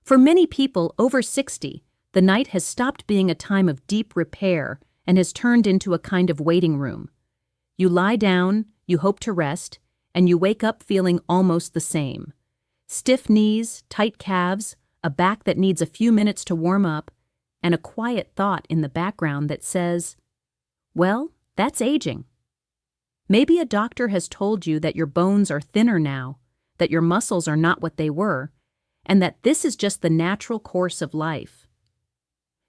For many people over 60, the night has stopped being a time of deep repair and has turned into a kind of waiting room. You lie down, you hope to rest, and you wake up feeling almost the same. Stiff knees, tight calves, a back that needs a few minutes to warm up, and a quiet thought in the background that says, well, that's aging. Maybe a doctor has told you that your bones are thinner now, that your muscles are not what they were, and that this is just the natural course of life.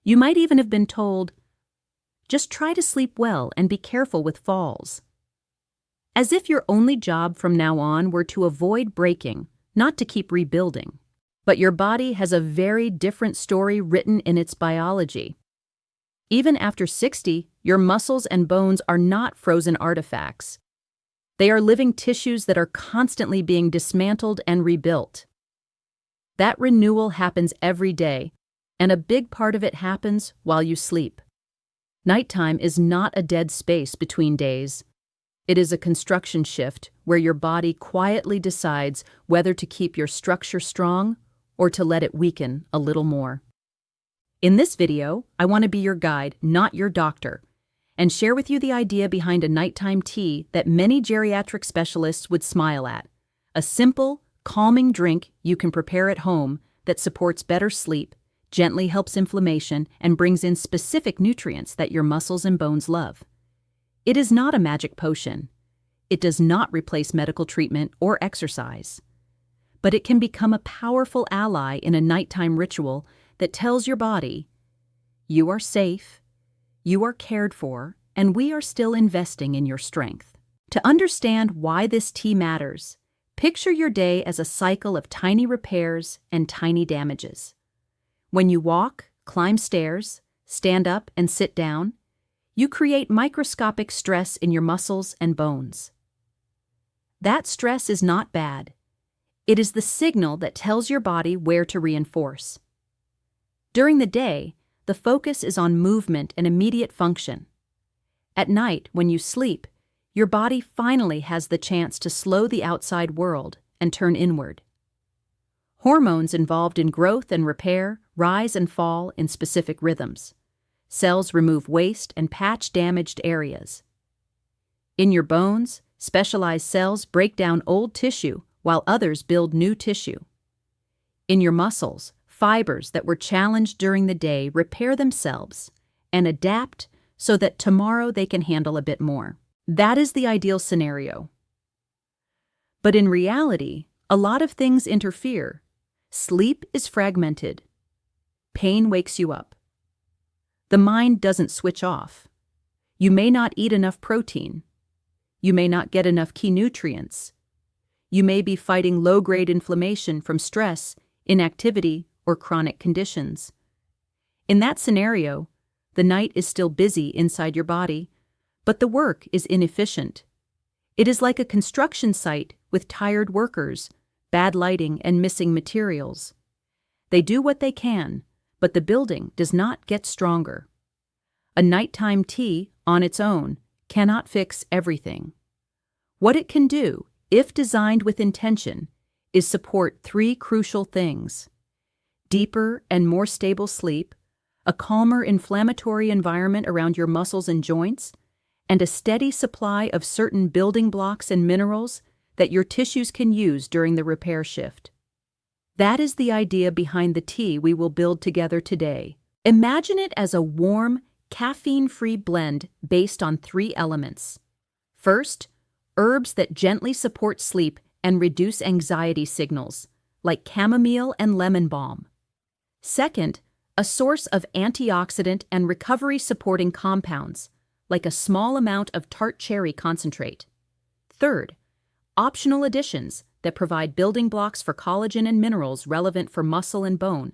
You might even have been told, just try to sleep well and be careful with falls. As if your only job from now on were to avoid breaking, not to keep rebuilding. But your body has a very different story written in its biology. Even after 60, your muscles and bones are not frozen artifacts. They are living tissues that are constantly being dismantled and rebuilt. That renewal happens every day, and a big part of it happens while you sleep. Nighttime is not a dead space between days. It is a construction shift where your body quietly decides whether to keep your structure strong or to let it weaken a little more. In this video, I want to be your guide, not your doctor, and share with you the idea behind a nighttime tea that many geriatric specialists would smile at. A simple, calming drink you can prepare at home that supports better sleep, gently helps inflammation, and brings in specific nutrients that your muscles and bones love. It is not a magic potion. It does not replace medical treatment or exercise. But it can become a powerful ally in a nighttime ritual that tells your body, you are safe, you are cared for, and we are still investing in your strength. To understand why this tea matters, picture your day as a cycle of tiny repairs and tiny damages. When you walk, climb stairs, stand up, and sit down, you create microscopic stress in your muscles and bones. That stress is not bad. It is the signal that tells your body where to reinforce. During the day, the focus is on movement and immediate function. At night, when you sleep, your body finally has the chance to slow the outside world and turn inward. Hormones involved in growth and repair rise and fall in specific rhythms. Cells remove waste and patch damaged areas. In your bones, specialized cells break down old tissue while others build new tissue. In your muscles, fibers that were challenged during the day repair themselves and adapt so that tomorrow they can handle a bit more. That is the ideal scenario. But in reality, a lot of things interfere. Sleep is fragmented. Pain wakes you up. The mind doesn't switch off. You may not eat enough protein. You may not get enough key nutrients. You may be fighting low-grade inflammation from stress, inactivity, or chronic conditions. In that scenario, the night is still busy inside your body, but the work is inefficient. It is like a construction site with tired workers, bad lighting, and missing materials. They do what they can, but the building does not get stronger. A nighttime tea, on its own, cannot fix everything. What it can do, if designed with intention, is support three crucial things: deeper and more stable sleep, a calmer inflammatory environment around your muscles and joints, and a steady supply of certain building blocks and minerals that your tissues can use during the repair shift. That is the idea behind the tea we will build together today. Imagine it as a warm, caffeine-free blend based on three elements. First, herbs that gently support sleep and reduce anxiety signals, like chamomile and lemon balm. Second, a source of antioxidant and recovery-supporting compounds, like a small amount of tart cherry concentrate. Third, optional additions that provide building blocks for collagen and minerals relevant for muscle and bone,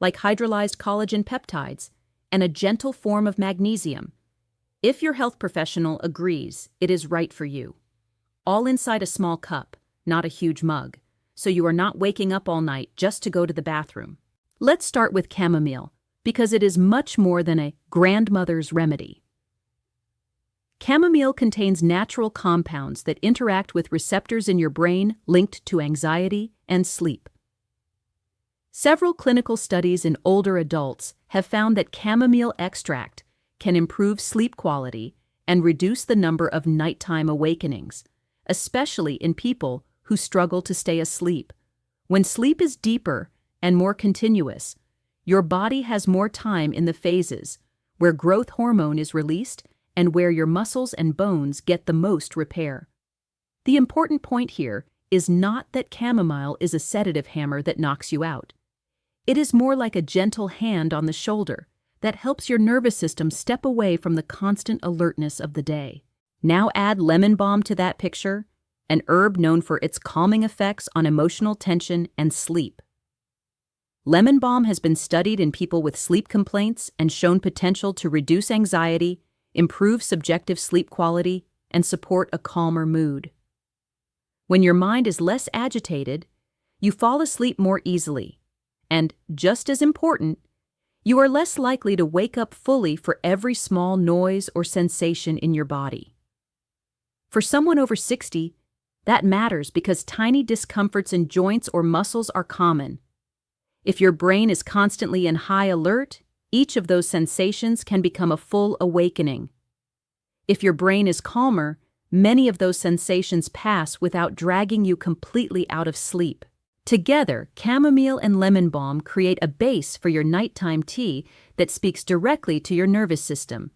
like hydrolyzed collagen peptides and a gentle form of magnesium. If your health professional agrees, it is right for you. All inside a small cup, not a huge mug, so you are not waking up all night just to go to the bathroom. Let's start with chamomile, because it is much more than a grandmother's remedy. Chamomile contains natural compounds that interact with receptors in your brain linked to anxiety and sleep. Several clinical studies in older adults have found that chamomile extract can improve sleep quality and reduce the number of nighttime awakenings, especially in people who struggle to stay asleep. When sleep is deeper and more continuous, your body has more time in the phases where growth hormone is released and where your muscles and bones get the most repair. The important point here is not that chamomile is a sedative hammer that knocks you out. It is more like a gentle hand on the shoulder that helps your nervous system step away from the constant alertness of the day. Now add lemon balm to that picture, an herb known for its calming effects on emotional tension and sleep. Lemon balm has been studied in people with sleep complaints and shown potential to reduce anxiety, improve subjective sleep quality, and support a calmer mood. When your mind is less agitated, you fall asleep more easily, and, just as important, you are less likely to wake up fully for every small noise or sensation in your body. For someone over 60, that matters because tiny discomforts in joints or muscles are common. If your brain is constantly in high alert, each of those sensations can become a full awakening. If your brain is calmer, many of those sensations pass without dragging you completely out of sleep. Together, chamomile and lemon balm create a base for your nighttime tea that speaks directly to your nervous system.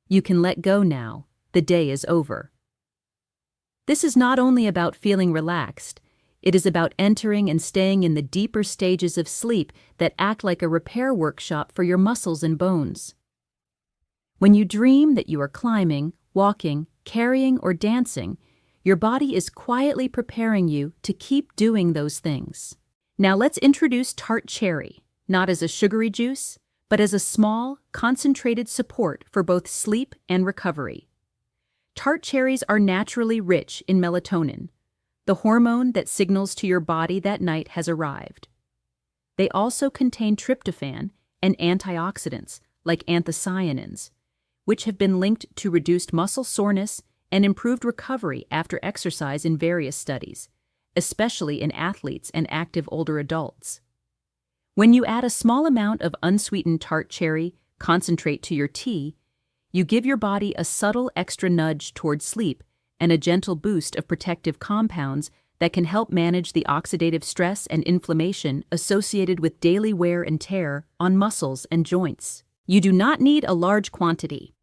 You can let go now. The day is over. This is not only about feeling relaxed, it is about entering and staying in the deeper stages of sleep that act like a repair workshop for your muscles and bones. When you dream that you are climbing, walking, carrying, or dancing, your body is quietly preparing you to keep doing those things. Now let's introduce tart cherry, not as a sugary juice, but as a small, concentrated support for both sleep and recovery. Tart cherries are naturally rich in melatonin, the hormone that signals to your body that night has arrived. They also contain tryptophan and antioxidants like anthocyanins, which have been linked to reduced muscle soreness and improved recovery after exercise in various studies, especially in athletes and active older adults. When you add a small amount of unsweetened tart cherry concentrate to your tea, you give your body a subtle extra nudge toward sleep and a gentle boost of protective compounds that can help manage the oxidative stress and inflammation associated with daily wear and tear on muscles and joints. You do not need a large quantity.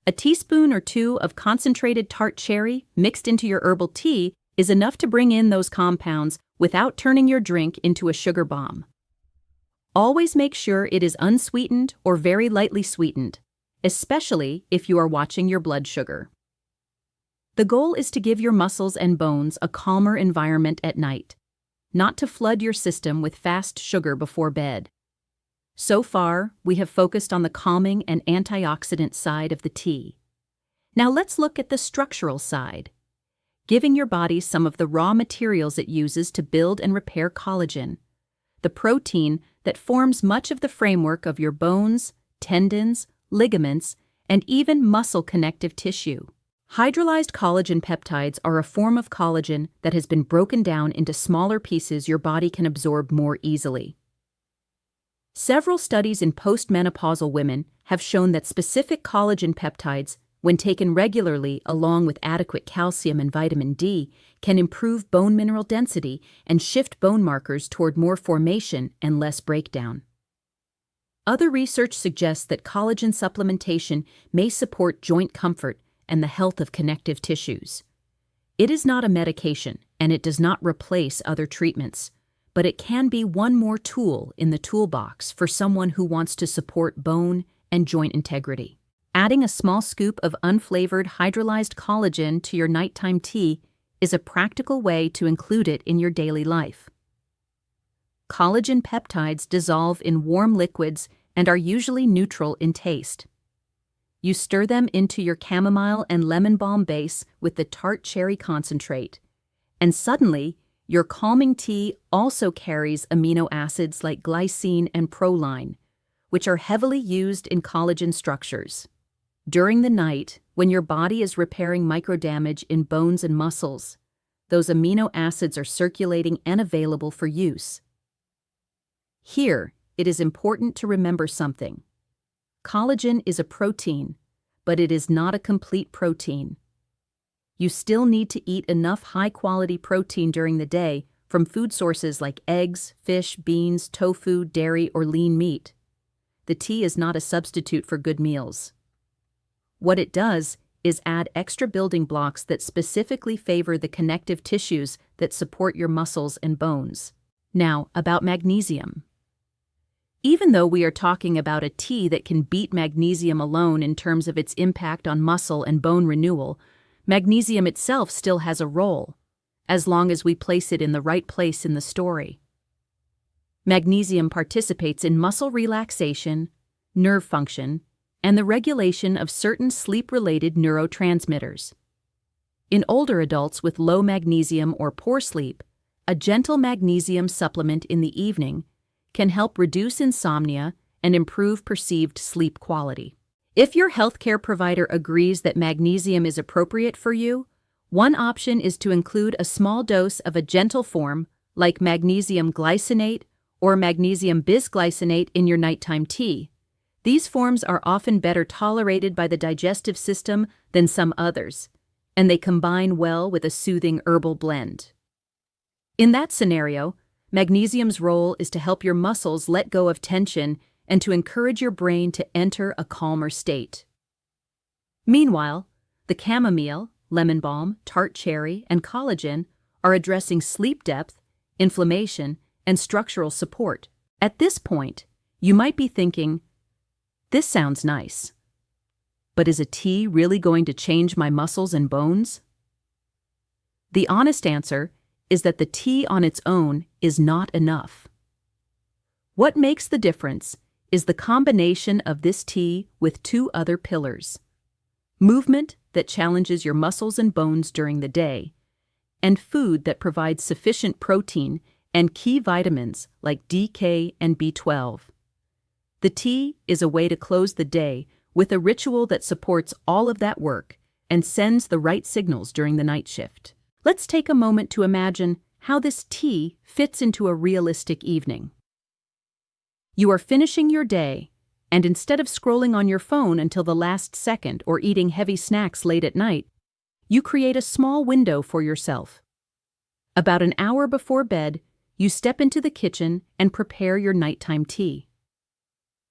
A teaspoon or two of concentrated tart cherry mixed into your herbal tea is enough to bring in those compounds without turning your drink into a sugar bomb. Always make sure it is unsweetened or very lightly sweetened, especially if you are watching your blood sugar. The goal is to give your muscles and bones a calmer environment at night, not to flood your system with fast sugar before bed. So far, we have focused on the calming and antioxidant side of the tea. Now let's look at the structural side, giving your body some of the raw materials it uses to build and repair collagen, the protein that forms much of the framework of your bones, tendons, ligaments, and even muscle connective tissue. Hydrolyzed collagen peptides are a form of collagen that has been broken down into smaller pieces your body can absorb more easily. Several studies in postmenopausal women have shown that specific collagen peptides, when taken regularly along with adequate calcium and vitamin D, can improve bone mineral density and shift bone markers toward more formation and less breakdown. Other research suggests that collagen supplementation may support joint comfort and the health of connective tissues. It is not a medication, and it does not replace other treatments, but it can be one more tool in the toolbox for someone who wants to support bone and joint integrity. Adding a small scoop of unflavored hydrolyzed collagen to your nighttime tea is a practical way to include it in your daily life. Collagen peptides dissolve in warm liquids and are usually neutral in taste. You stir them into your chamomile and lemon balm base with the tart cherry concentrate, and suddenly, your calming tea also carries amino acids like glycine and proline, which are heavily used in collagen structures. During the night, when your body is repairing microdamage in bones and muscles, those amino acids are circulating and available for use. Here, it is important to remember something. Collagen is a protein, but it is not a complete protein. You still need to eat enough high-quality protein during the day from food sources like eggs, fish, beans, tofu, dairy, or lean meat. The tea is not a substitute for good meals. What it does is add extra building blocks that specifically favor the connective tissues that support your muscles and bones. Now, about magnesium. Even though we are talking about a tea that can beat magnesium alone in terms of its impact on muscle and bone renewal, magnesium itself still has a role, as long as we place it in the right place in the story. Magnesium participates in muscle relaxation, nerve function, and the regulation of certain sleep-related neurotransmitters. In older adults with low magnesium or poor sleep, a gentle magnesium supplement in the evening can help reduce insomnia and improve perceived sleep quality. If your healthcare provider agrees that magnesium is appropriate for you, one option is to include a small dose of a gentle form like magnesium glycinate or magnesium bisglycinate in your nighttime tea. These forms are often better tolerated by the digestive system than some others, and they combine well with a soothing herbal blend. In that scenario, magnesium's role is to help your muscles let go of tension and to encourage your brain to enter a calmer state. Meanwhile, the chamomile, lemon balm, tart cherry, and collagen are addressing sleep depth, inflammation, and structural support. At this point, you might be thinking, "This sounds nice. But is a tea really going to change my muscles and bones?" The honest answer is that the tea on its own is not enough. What makes the difference is the combination of this tea with two other pillars: movement that challenges your muscles and bones during the day, and food that provides sufficient protein and key vitamins like DK and B12. The tea is a way to close the day with a ritual that supports all of that work and sends the right signals during the night shift. Let's take a moment to imagine how this tea fits into a realistic evening. You are finishing your day, and instead of scrolling on your phone until the last second or eating heavy snacks late at night, you create a small window for yourself. About an hour before bed, you step into the kitchen and prepare your nighttime tea.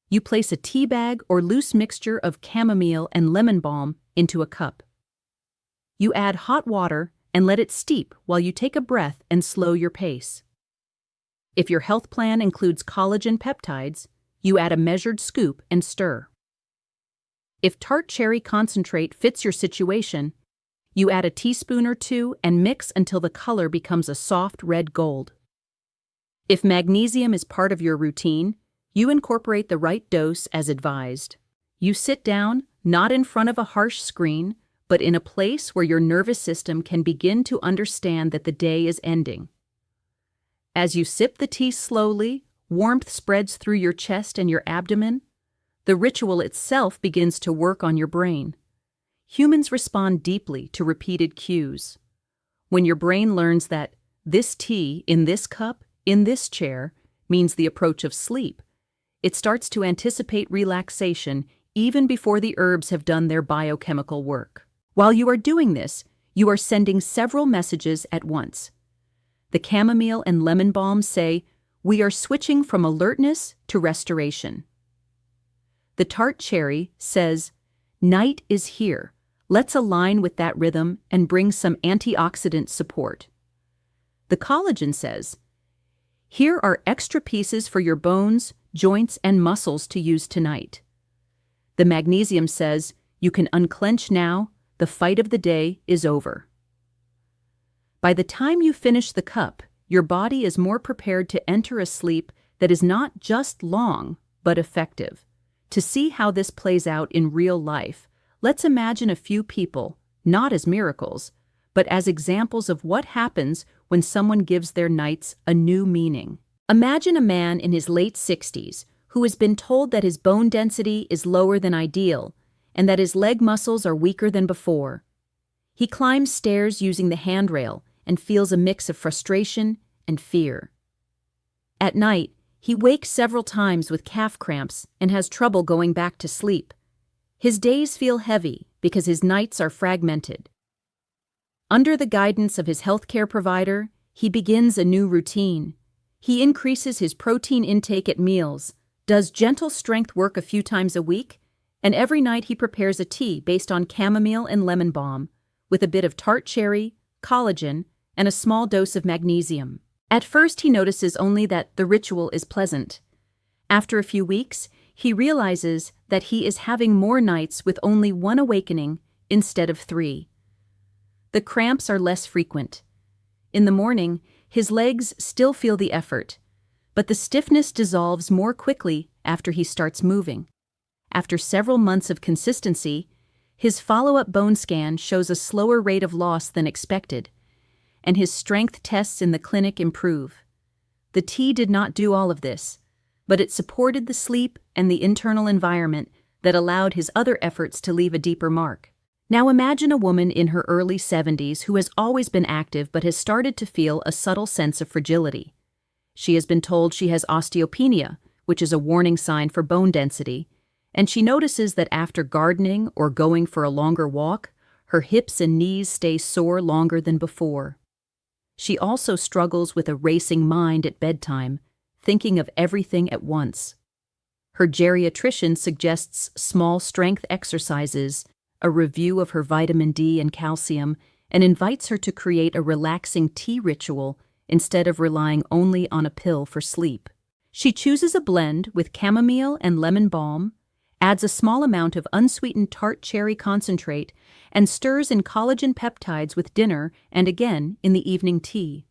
You place a tea bag or loose mixture of chamomile and lemon balm into a cup. You add hot water and let it steep while you take a breath and slow your pace. If your health plan includes collagen peptides, you add a measured scoop and stir. If tart cherry concentrate fits your situation, you add a teaspoon or two and mix until the color becomes a soft red gold. If magnesium is part of your routine, you incorporate the right dose as advised. You sit down, not in front of a harsh screen, but in a place where your nervous system can begin to understand that the day is ending. As you sip the tea slowly, warmth spreads through your chest and your abdomen. The ritual itself begins to work on your brain. Humans respond deeply to repeated cues. When your brain learns that this tea in this cup, in this chair, means the approach of sleep, it starts to anticipate relaxation even before the herbs have done their biochemical work. While you are doing this, you are sending several messages at once. The chamomile and lemon balm say, "We are switching from alertness to restoration." The tart cherry says, "Night is here. Let's align with that rhythm and bring some antioxidant support." The collagen says, "Here are extra pieces for your bones, joints, and muscles to use tonight." The magnesium says, "You can unclench now. The fight of the day is over." By the time you finish the cup, your body is more prepared to enter a sleep that is not just long, but effective. To see how this plays out in real life, let's imagine a few people, not as miracles, but as examples of what happens when someone gives their nights a new meaning. Imagine a man in his late 60s who has been told that his bone density is lower than ideal and that his leg muscles are weaker than before. He climbs stairs using the handrail and feels a mix of frustration and fear. At night, He wakes several times with calf cramps and has trouble going back to sleep. His days feel heavy because his nights are fragmented. Under the guidance of his healthcare provider, he begins a new routine. He increases his protein intake at meals, does gentle strength work a few times a week, and every night he prepares a tea based on chamomile and lemon balm, with a bit of tart cherry, collagen, and a small dose of magnesium. At first he notices only that the ritual is pleasant. After a few weeks, he realizes that he is having more nights with only one awakening instead of 3. The cramps are less frequent. In the morning, his legs still feel the effort, but the stiffness dissolves more quickly after he starts moving. After several months of consistency, his follow-up bone scan shows a slower rate of loss than expected, and his strength tests in the clinic improve. The tea did not do all of this, but it supported the sleep and the internal environment that allowed his other efforts to leave a deeper mark. Now imagine a woman in her early 70s who has always been active but has started to feel a subtle sense of fragility. She has been told she has osteopenia, which is a warning sign for bone density, and she notices that after gardening or going for a longer walk, her hips and knees stay sore longer than before. She also struggles with a racing mind at bedtime, thinking of everything at once. Her geriatrician suggests small strength exercises, a review of her vitamin D and calcium, and invites her to create a relaxing tea ritual instead of relying only on a pill for sleep. She chooses a blend with chamomile and lemon balm, adds a small amount of unsweetened tart cherry concentrate, and stirs in collagen peptides with dinner and again in the evening tea.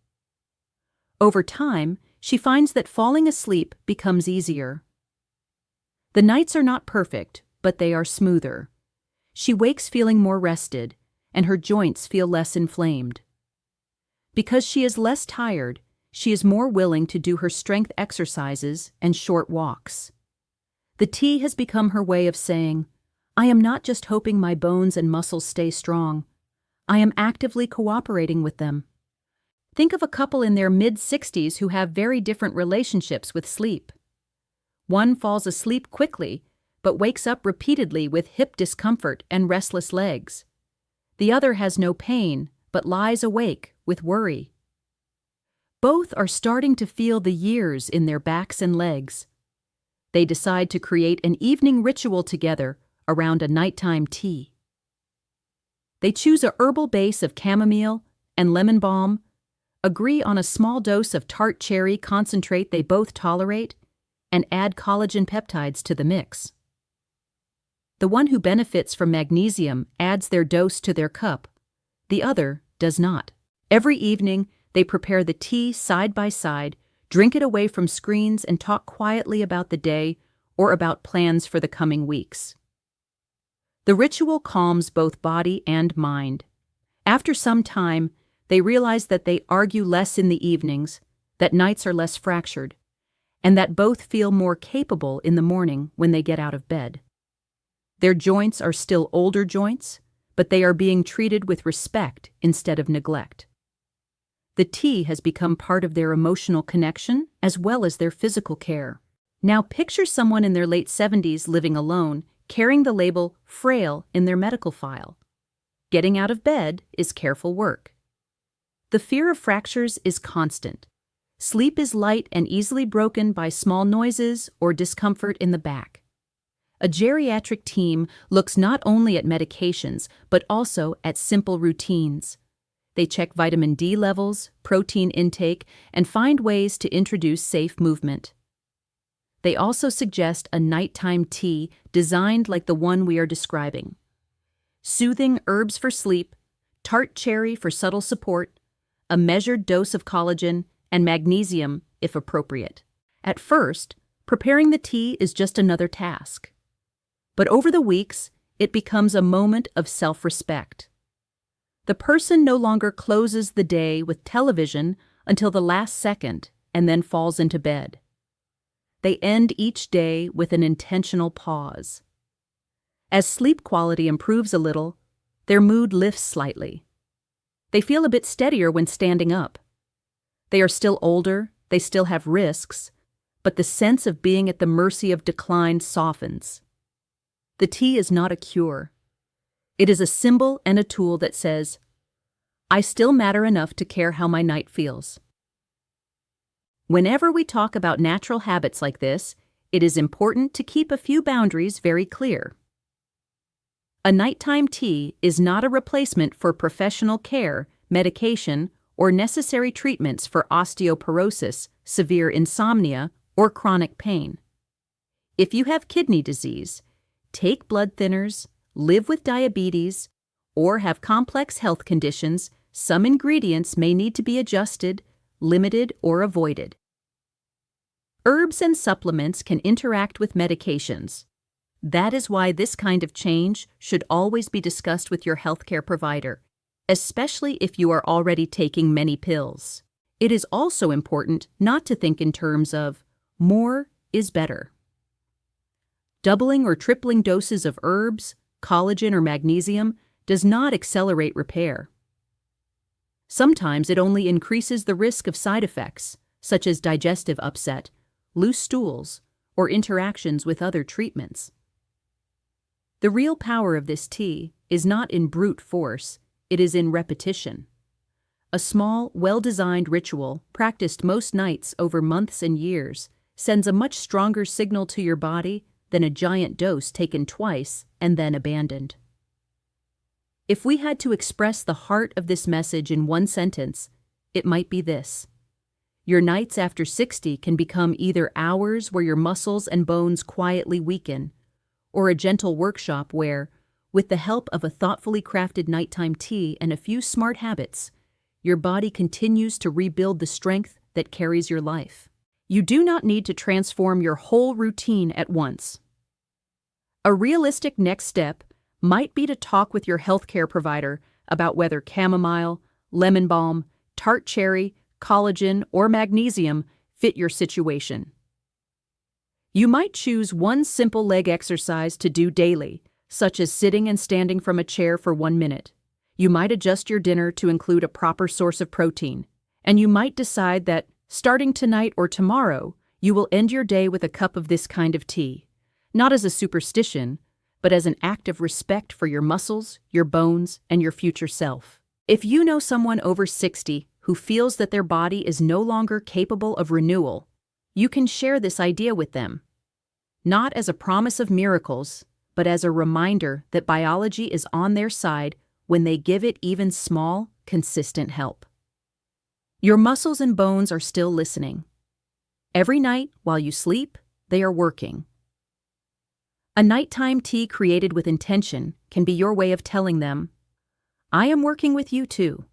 Over time, she finds that falling asleep becomes easier. The nights are not perfect, but they are smoother. She wakes feeling more rested, and her joints feel less inflamed. Because she is less tired, she is more willing to do her strength exercises and short walks. The tea has become her way of saying, "I am not just hoping my bones and muscles stay strong. I am actively cooperating with them." Think of a couple in their mid-60s who have very different relationships with sleep. One falls asleep quickly, but wakes up repeatedly with hip discomfort and restless legs. The other has no pain, but lies awake with worry. Both are starting to feel the years in their backs and legs. They decide to create an evening ritual together around a nighttime tea. They choose a herbal base of chamomile and lemon balm, agree on a small dose of tart cherry concentrate they both tolerate, and add collagen peptides to the mix. The one who benefits from magnesium adds their dose to their cup. The other does not. Every evening, they prepare the tea side by side, drink it away from screens, and talk quietly about the day or about plans for the coming weeks. The ritual calms both body and mind. After some time, they realize that they argue less in the evenings, that nights are less fractured, and that both feel more capable in the morning when they get out of bed. Their joints are still older joints, but they are being treated with respect instead of neglect. The tea has become part of their emotional connection as well as their physical care. Now picture someone in their late 70s living alone, carrying the label frail in their medical file. Getting out of bed is careful work. The fear of fractures is constant. Sleep is light and easily broken by small noises or discomfort in the back. A geriatric team looks not only at medications, but also at simple routines. They check vitamin D levels, protein intake, and find ways to introduce safe movement. They also suggest a nighttime tea designed like the one we are describing. Soothing herbs for sleep, tart cherry for subtle support, a measured dose of collagen, and magnesium if appropriate. At first, preparing the tea is just another task. But over the weeks, it becomes a moment of self-respect. The person no longer closes the day with television until the last second and then falls into bed. They end each day with an intentional pause. As sleep quality improves a little, their mood lifts slightly. They feel a bit steadier when standing up. They are still older, they still have risks, but the sense of being at the mercy of decline softens. The tea is not a cure. It is a symbol and a tool that says, I still matter enough to care how my night feels. Whenever we talk about natural habits like this, it is important to keep a few boundaries very clear. A nighttime tea is not a replacement for professional care, medication, or necessary treatments for osteoporosis, severe insomnia, or chronic pain. If you have kidney disease, take blood thinners, live with diabetes, or have complex health conditions, some ingredients may need to be adjusted, limited, or avoided. Herbs and supplements can interact with medications. That is why this kind of change should always be discussed with your healthcare provider, especially if you are already taking many pills. It is also important not to think in terms of more is better. Doubling or tripling doses of herbs, collagen, or magnesium does not accelerate repair. Sometimes it only increases the risk of side effects, such as digestive upset, loose stools, or interactions with other treatments. The real power of this tea is not in brute force, it is in repetition. A small, well-designed ritual, practiced most nights over months and years, sends a much stronger signal to your body than a giant dose taken twice and then abandoned. If we had to express the heart of this message in one sentence, it might be this. Your nights after 60 can become either hours where your muscles and bones quietly weaken, or a gentle workshop where, with the help of a thoughtfully crafted nighttime tea and a few smart habits, your body continues to rebuild the strength that carries your life. You do not need to transform your whole routine at once. A realistic next step might be to talk with your healthcare provider about whether chamomile, lemon balm, tart cherry, collagen, or magnesium fit your situation. You might choose one simple leg exercise to do daily, such as sitting and standing from a chair for 1 minute. You might adjust your dinner to include a proper source of protein, and you might decide that, starting tonight or tomorrow, you will end your day with a cup of this kind of tea, not as a superstition, but as an act of respect for your muscles, your bones, and your future self. If you know someone over 60 who feels that their body is no longer capable of renewal, you can share this idea with them, not as a promise of miracles, but as a reminder that biology is on their side when they give it even small, consistent help. Your muscles and bones are still listening. Every night while you sleep, they are working. A nighttime tea created with intention can be your way of telling them, I am working with you too.